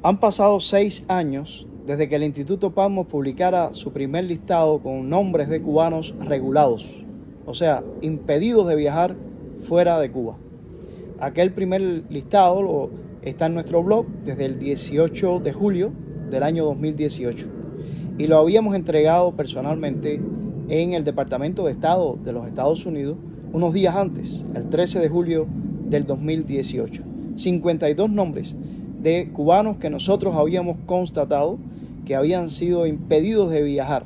Han pasado 6 años desde que el Instituto Palmo publicara su primer listado con nombres de cubanos regulados, o sea, impedidos de viajar fuera de Cuba. Aquel primer listado está en nuestro blog desde el 18 de julio del año 2018 y lo habíamos entregado personalmente en el Departamento de Estado de los Estados Unidos unos días antes, el 13 de julio del 2018. 52 nombres de cubanos que nosotros habíamos constatado que habían sido impedidos de viajar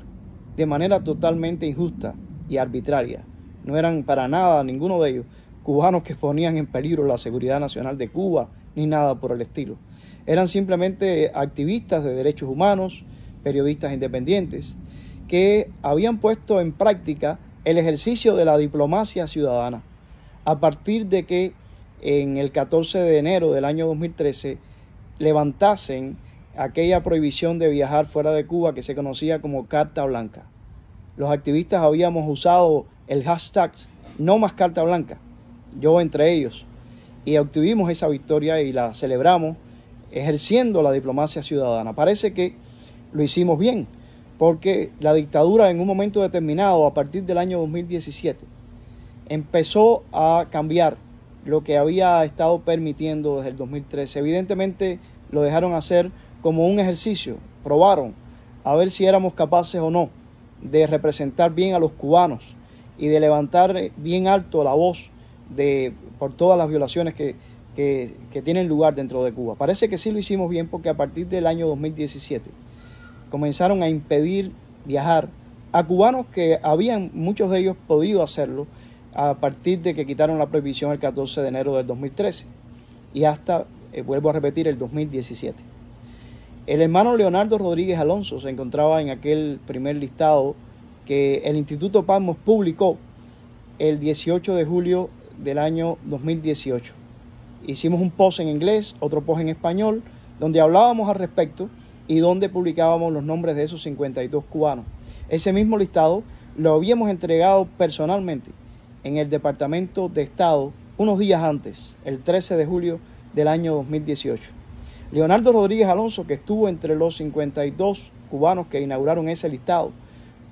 de manera totalmente injusta y arbitraria. No eran para nada, ninguno de ellos, cubanos que ponían en peligro la seguridad nacional de Cuba, ni nada por el estilo. Eran simplemente activistas de derechos humanos, periodistas independientes, que habían puesto en práctica el ejercicio de la diplomacia ciudadana, a partir de que en el 14 de enero del año 2013 levantasen aquella prohibición de viajar fuera de Cuba que se conocía como Carta Blanca. Los activistas habíamos usado el hashtag No Más Carta Blanca, yo entre ellos, y obtuvimos esa victoria y la celebramos ejerciendo la diplomacia ciudadana. Parece que lo hicimos bien, porque la dictadura en un momento determinado, a partir del año 2017, empezó a cambiar lo que había estado permitiendo desde el 2013. Evidentemente lo dejaron hacer como un ejercicio, probaron a ver si éramos capaces o no de representar bien a los cubanos y de levantar bien alto la voz por todas las violaciones que tienen lugar dentro de Cuba. Parece que sí lo hicimos bien, porque a partir del año 2017 comenzaron a impedir viajar a cubanos que habían, muchos de ellos, podido hacerlo a partir de que quitaron la prohibición el 14 de enero del 2013 y hasta, vuelvo a repetir, el 2017. El hermano Leonardo Rodríguez Alonso se encontraba en aquel primer listado que el Instituto Palmo publicó el 18 de julio del año 2018. Hicimos un post en inglés, otro post en español, donde hablábamos al respecto y donde publicábamos los nombres de esos 52 cubanos. Ese mismo listado lo habíamos entregado personalmente en el Departamento de Estado unos días antes, el 13 de julio del año 2018. Leonardo Rodríguez Alonso, que estuvo entre los 52 cubanos que inauguraron ese listado,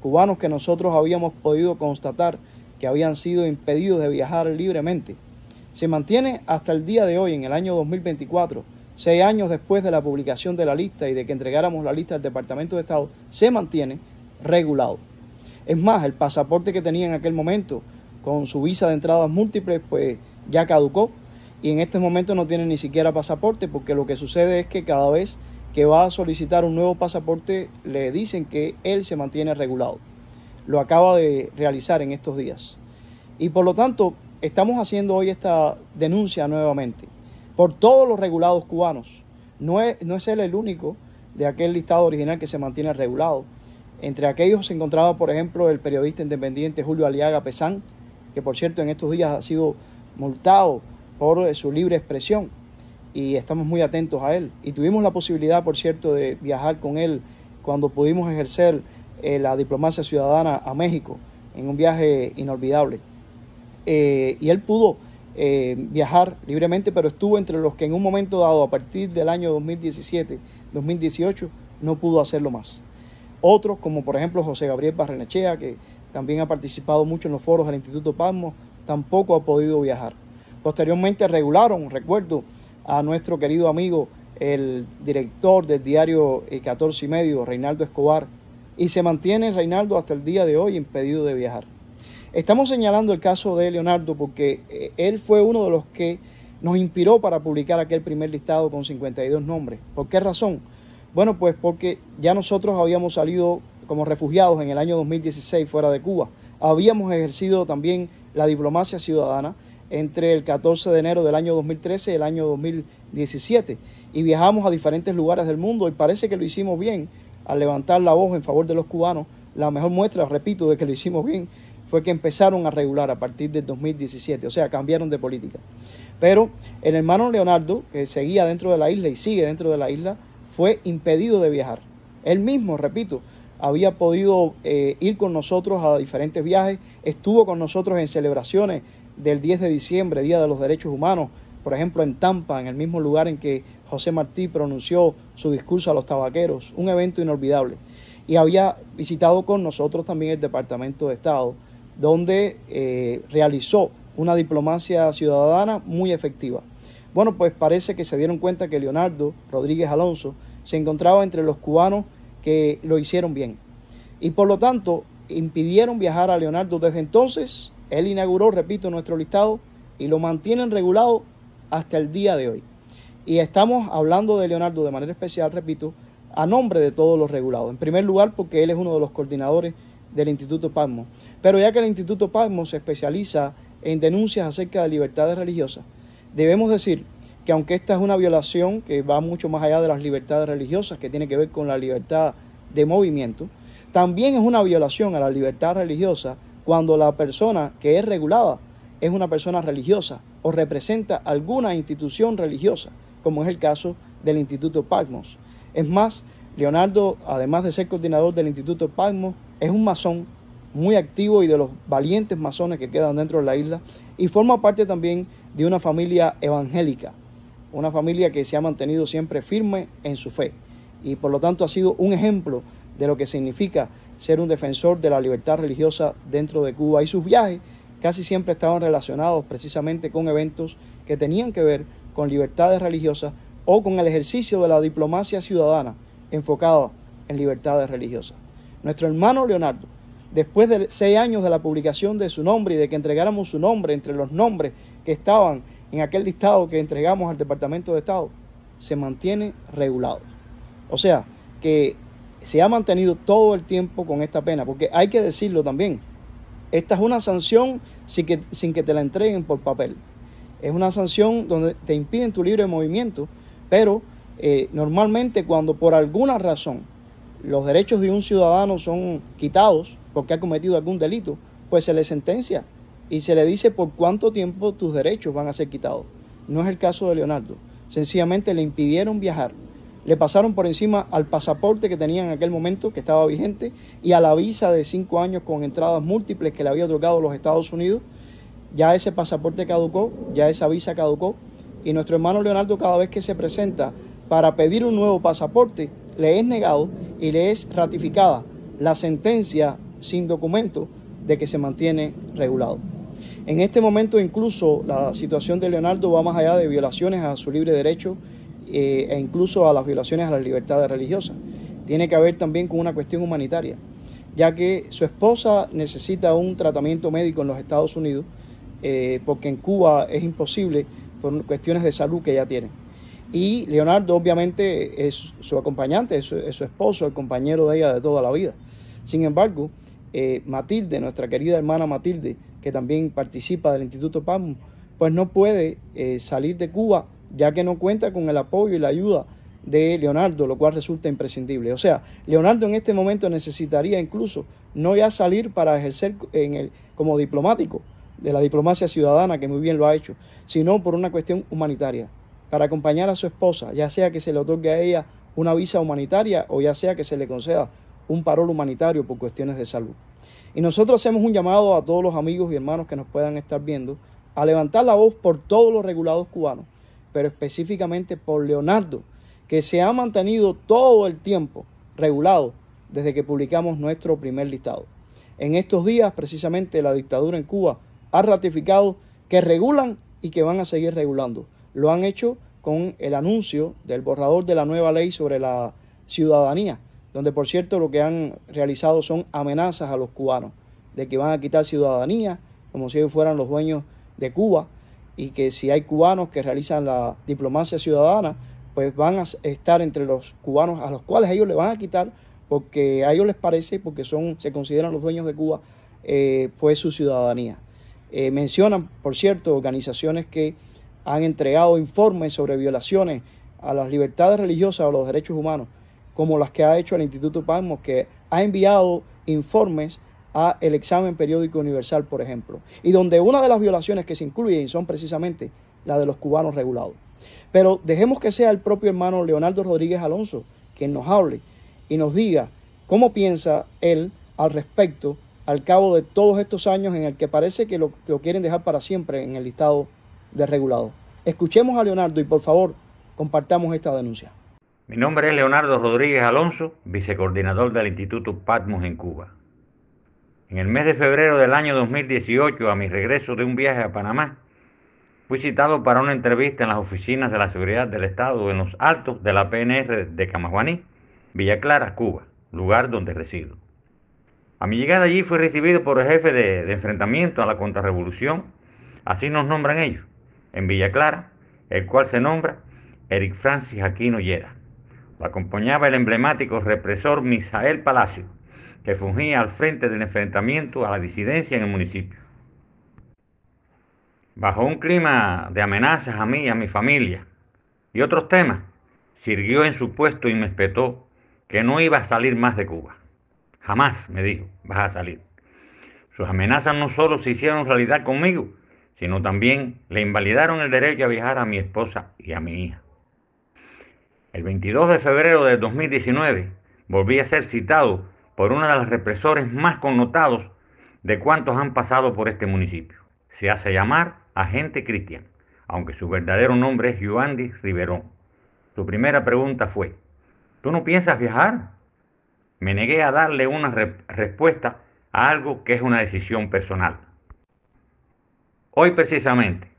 cubanos que nosotros habíamos podido constatar que habían sido impedidos de viajar libremente, se mantiene hasta el día de hoy, en el año 2024, 6 años después de la publicación de la lista y de que entregáramos la lista al Departamento de Estado, se mantiene regulado. Es más, el pasaporte que tenía en aquel momento, con su visa de entradas múltiples, pues ya caducó y en este momento no tiene ni siquiera pasaporte, porque lo que sucede es que cada vez que va a solicitar un nuevo pasaporte le dicen que él se mantiene regulado. Lo acaba de realizar en estos días. Y por lo tanto, estamos haciendo hoy esta denuncia nuevamente por todos los regulados cubanos. No es él el único de aquel listado original que se mantiene regulado. Entre aquellos se encontraba, por ejemplo, el periodista independiente Julio Aliaga Pesán, que por cierto en estos días ha sido multado por su libre expresión y estamos muy atentos a él. Y tuvimos la posibilidad, por cierto, de viajar con él cuando pudimos ejercer la diplomacia ciudadana a México en un viaje inolvidable. Y él pudo viajar libremente, pero estuvo entre los que en un momento dado, a partir del año 2017, 2018, no pudo hacerlo más. Otros, como por ejemplo José Gabriel Barrenechea, que también ha participado mucho en los foros del Instituto Palmo, tampoco ha podido viajar. Posteriormente regularon, recuerdo, a nuestro querido amigo, el director del diario 14 y medio, Reinaldo Escobar, y se mantiene Reinaldo hasta el día de hoy impedido de viajar. Estamos señalando el caso de Leonardo porque él fue uno de los que nos inspiró para publicar aquel primer listado con 52 nombres. ¿Por qué razón? Bueno, pues porque ya nosotros habíamos salido como refugiados en el año 2016 fuera de Cuba. Habíamos ejercido también la diplomacia ciudadana entre el 14 de enero del año 2013 y el año 2017 y viajamos a diferentes lugares del mundo y parece que lo hicimos bien al levantar la voz en favor de los cubanos. La mejor muestra, repito, de que lo hicimos bien fue que empezaron a regular a partir del 2017, o sea, cambiaron de política. Pero el hermano Leonardo, que seguía dentro de la isla y sigue dentro de la isla, fue impedido de viajar. Él mismo, repito, había podido ir con nosotros a diferentes viajes, estuvo con nosotros en celebraciones del 10 de diciembre, Día de los Derechos Humanos, por ejemplo en Tampa, en el mismo lugar en que José Martí pronunció su discurso a los tabaqueros, un evento inolvidable. Y había visitado con nosotros también el Departamento de Estado, donde realizó una diplomacia ciudadana muy efectiva. Bueno, pues parece que se dieron cuenta que Leonardo Rodríguez Alonso se encontraba entre los cubanos que lo hicieron bien. Y por lo tanto, impidieron viajar a Leonardo. Desde entonces, él inauguró, repito, nuestro listado y lo mantienen regulado hasta el día de hoy. Y estamos hablando de Leonardo de manera especial, repito, a nombre de todos los regulados. En primer lugar, porque él es uno de los coordinadores del Instituto Patmos. Pero ya que el Instituto Patmos se especializa en denuncias acerca de libertades religiosas, debemos decir que aunque esta es una violación que va mucho más allá de las libertades religiosas, que tiene que ver con la libertad de movimiento, también es una violación a la libertad religiosa cuando la persona que es regulada es una persona religiosa o representa alguna institución religiosa, como es el caso del Instituto Patmos. Es más, Leonardo, además de ser coordinador del Instituto Patmos, es un masón muy activo y de los valientes masones que quedan dentro de la isla, y forma parte también de una familia evangélica, una familia que se ha mantenido siempre firme en su fe, y por lo tanto ha sido un ejemplo de lo que significa ser un defensor de la libertad religiosa dentro de Cuba. Y sus viajes casi siempre estaban relacionados precisamente con eventos que tenían que ver con libertades religiosas o con el ejercicio de la diplomacia ciudadana enfocada en libertades religiosas. Nuestro hermano Leonardo, después de 6 años de la publicación de su nombre y de que entregáramos su nombre entre los nombres que estaban en aquel listado que entregamos al Departamento de Estado, se mantiene regulado. O sea, que se ha mantenido todo el tiempo con esta pena, porque hay que decirlo también, esta es una sanción sin que te la entreguen por papel. Es una sanción donde te impiden tu libre movimiento, pero normalmente cuando por alguna razón los derechos de un ciudadano son quitados porque ha cometido algún delito, pues se le sentencia y se le dice por cuánto tiempo tus derechos van a ser quitados. No es el caso de Leonardo. Sencillamente le impidieron viajar. Le pasaron por encima al pasaporte que tenía en aquel momento, que estaba vigente, y a la visa de 5 años con entradas múltiples que le había otorgado los Estados Unidos. Ya ese pasaporte caducó, ya esa visa caducó, y nuestro hermano Leonardo, cada vez que se presenta para pedir un nuevo pasaporte, le es negado y le es ratificada la sentencia sin documento de que se mantiene regulado. En este momento incluso la situación de Leonardo va más allá de violaciones a su libre derecho e incluso a las violaciones a las libertades religiosas. Tiene que ver también con una cuestión humanitaria, ya que su esposa necesita un tratamiento médico en los Estados Unidos, porque en Cuba es imposible por cuestiones de salud que ella tiene. Y Leonardo obviamente es su acompañante, es su esposo, el compañero de ella de toda la vida. Sin embargo, Matilde, nuestra querida hermana Matilde, que también participa del Instituto Patmos, pues no puede salir de Cuba, ya que no cuenta con el apoyo y la ayuda de Leonardo, lo cual resulta imprescindible. O sea, Leonardo en este momento necesitaría incluso no ya salir para ejercer como diplomático de la diplomacia ciudadana, que muy bien lo ha hecho, sino por una cuestión humanitaria, para acompañar a su esposa, ya sea que se le otorgue a ella una visa humanitaria o ya sea que se le conceda un parol humanitario por cuestiones de salud. Y nosotros hacemos un llamado a todos los amigos y hermanos que nos puedan estar viendo a levantar la voz por todos los regulados cubanos, pero específicamente por Leonardo, que se ha mantenido todo el tiempo regulado desde que publicamos nuestro primer listado. En estos días, precisamente, la dictadura en Cuba ha ratificado que regulan y que van a seguir regulando. Lo han hecho con el anuncio del borrador de la nueva ley sobre la ciudadanía, donde, por cierto, lo que han realizado son amenazas a los cubanos de que van a quitar ciudadanía, como si ellos fueran los dueños de Cuba, y que si hay cubanos que realizan la diplomacia ciudadana, pues van a estar entre los cubanos a los cuales ellos le van a quitar, porque a ellos les parece, porque se consideran los dueños de Cuba, pues su ciudadanía. Mencionan, por cierto, organizaciones que han entregado informes sobre violaciones a las libertades religiosas o los derechos humanos, como las que ha hecho el Instituto Patmos, que ha enviado informes a el Examen Periódico Universal, por ejemplo, y donde una de las violaciones que se incluyen son precisamente la de los cubanos regulados. Pero dejemos que sea el propio hermano Leonardo Rodríguez Alonso quien nos hable y nos diga cómo piensa él al respecto al cabo de todos estos años en el que parece que lo quieren dejar para siempre en el listado de regulados. Escuchemos a Leonardo y por favor compartamos esta denuncia. Mi nombre es Leonardo Rodríguez Alonso, vicecoordinador del Instituto Patmos en Cuba. En el mes de febrero del año 2018, a mi regreso de un viaje a Panamá, fui citado para una entrevista en las oficinas de la Seguridad del Estado en los Altos de la PNR de Camajuaní, Villa Clara, Cuba, lugar donde resido. A mi llegada allí fui recibido por el jefe de enfrentamiento a la contrarrevolución, así nos nombran ellos, en Villa Clara, el cual se nombra Eric Francis Aquino Llera. Lo acompañaba el emblemático represor Misael Palacio, que fungía al frente del enfrentamiento a la disidencia en el municipio. Bajo un clima de amenazas a mí y a mi familia y otros temas, sirvió en su puesto y me espetó que no iba a salir más de Cuba. Jamás, me dijo, vas a salir. Sus amenazas no solo se hicieron realidad conmigo, sino también le invalidaron el derecho a viajar a mi esposa y a mi hija. El 22 de febrero de 2019 volví a ser citado por uno de los represores más connotados de cuantos han pasado por este municipio. Se hace llamar Agente Cristian, aunque su verdadero nombre es Yoandi Riverón. Su primera pregunta fue: ¿tú no piensas viajar? Me negué a darle una respuesta a algo que es una decisión personal. Hoy precisamente,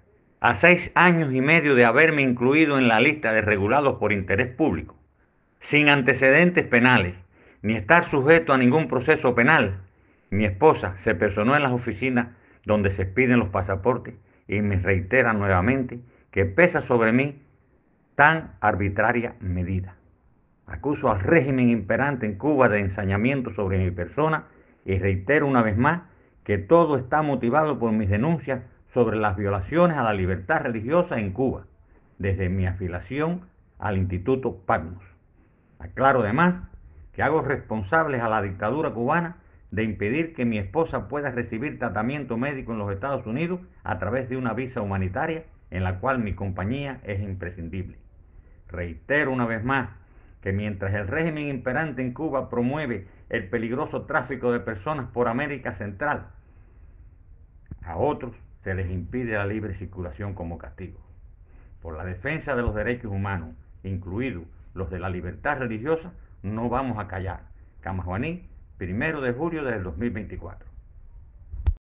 a 6 años y medio de haberme incluido en la lista de regulados por interés público, sin antecedentes penales, ni estar sujeto a ningún proceso penal, mi esposa se personó en las oficinas donde se expiden los pasaportes y me reitera nuevamente que pesa sobre mí tan arbitraria medida. Acuso al régimen imperante en Cuba de ensañamiento sobre mi persona y reitero una vez más que todo está motivado por mis denuncias sobre las violaciones a la libertad religiosa en Cuba, desde mi afiliación al Instituto Patmos. Aclaro además que hago responsables a la dictadura cubana de impedir que mi esposa pueda recibir tratamiento médico en los Estados Unidos a través de una visa humanitaria en la cual mi compañía es imprescindible. Reitero una vez más que mientras el régimen imperante en Cuba promueve el peligroso tráfico de personas por América Central, a otros se les impide la libre circulación como castigo. Por la defensa de los derechos humanos, incluidos los de la libertad religiosa, no vamos a callar. Camajuaní, 1 de julio del 2024.